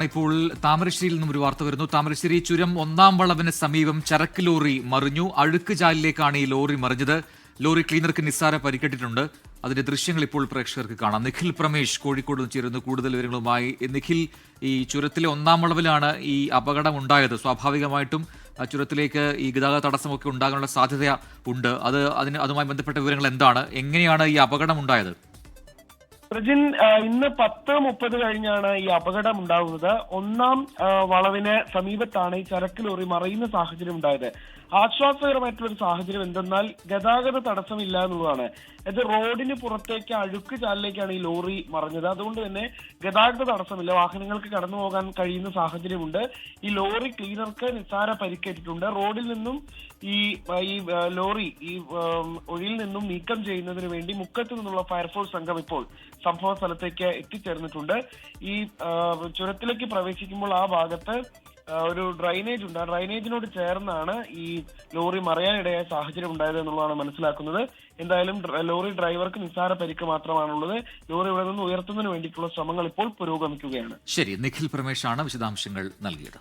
ഇപ്പോൾ താമരശ്ശേരിയിൽ നിന്നും ഒരു വാർത്ത വരുന്നു. താമരശ്ശേരി ചുരം ഒന്നാം വളവിന് സമീപം ചരക്ക് ലോറി മറിഞ്ഞു. അഴുക്ക് ചാലിലേക്കാണ് ഈ ലോറി മറിഞ്ഞത്. ലോറി ക്ലീനർക്ക് നിസ്സാര പരിക്കേറ്റിട്ടുണ്ട്. അതിന്റെ ദൃശ്യങ്ങൾ ഇപ്പോൾ പ്രേക്ഷകർക്ക് കാണാം. നിഖിൽ പ്രമേഷ് കോഴിക്കോട് ചേരുന്നു കൂടുതൽ വിവരങ്ങളുമായി. നിഖിൽ, ഈ ചുരത്തിലെ ഒന്നാം വളവിലാണ് ഈ അപകടം ഉണ്ടായത്. സ്വാഭാവികമായിട്ടും ചുരത്തിലേക്ക് ഈ ഗതാഗത തടസ്സമൊക്കെ ഉണ്ടാകാനുള്ള സാധ്യത ഉണ്ട്. അതുമായി ബന്ധപ്പെട്ട വിവരങ്ങൾ എന്താണ്? എങ്ങനെയാണ് ഈ അപകടം ഉണ്ടായത്? പ്രജിൻ, ഇന്ന് 10:30 കഴിഞ്ഞാണ് ഈ അപകടം ഉണ്ടാകുന്നത്. ഒന്നാം വളവിന് സമീപത്താണ് ഈ ചരക്ക് ലോറി മറിയുന്ന സാഹചര്യം ഉണ്ടായത്. ആശ്വാസകരമായിട്ടുള്ള ഒരു സാഹചര്യം എന്തെന്നാൽ ഗതാഗത തടസ്സമില്ല എന്നുള്ളതാണ്. ഇത് റോഡിന് പുറത്തേക്ക് അഴുക്ക് ചാലിലേക്കാണ് ഈ ലോറി മറിഞ്ഞത്. അതുകൊണ്ട് തന്നെ ഗതാഗത തടസ്സമില്ല, വാഹനങ്ങൾക്ക് കടന്നു പോകാൻ കഴിയുന്ന സാഹചര്യമുണ്ട്. ഈ ലോറി ക്ലീനർക്ക് നിസ്സാര പരിക്കേറ്റിട്ടുണ്ട്. റോഡിൽ നിന്നും ഈ ലോറി ഒഴിയിൽ നിന്നും നീക്കം ചെയ്യുന്നതിന് വേണ്ടി മുക്കത്ത് നിന്നുള്ള ഫയർഫോഴ്സ് സംഘം ഇപ്പോൾ സംഭവ സ്ഥലത്തേക്ക് എത്തിച്ചേർന്നിട്ടുണ്ട്. ഈ ചുരത്തിലേക്ക് പ്രവേശിക്കുമ്പോൾ ആ ഭാഗത്ത് ഒരു ഡ്രൈനേജ് ഉണ്ട്. ആ ഡ്രൈനേജിനോട് ചേർന്നാണ് ഈ ലോറി മറിയാനിടയായ സാഹചര്യം ഉണ്ടായത് എന്നുള്ളതാണ് മനസ്സിലാക്കുന്നത്. എന്തായാലും ലോറി ഡ്രൈവർക്ക് നിസ്സാര പരിക്ക് മാത്രമാണുള്ളത്. ലോറി ഇവിടെ നിന്ന് ഉയർത്തുന്നതിന് വേണ്ടിയിട്ടുള്ള ശ്രമങ്ങൾ ഇപ്പോൾ പുരോഗമിക്കുകയാണ്. ശരി, നിഖിൽ പ്രമേഷാണ് വിശദാംശങ്ങൾ നൽകിയത്.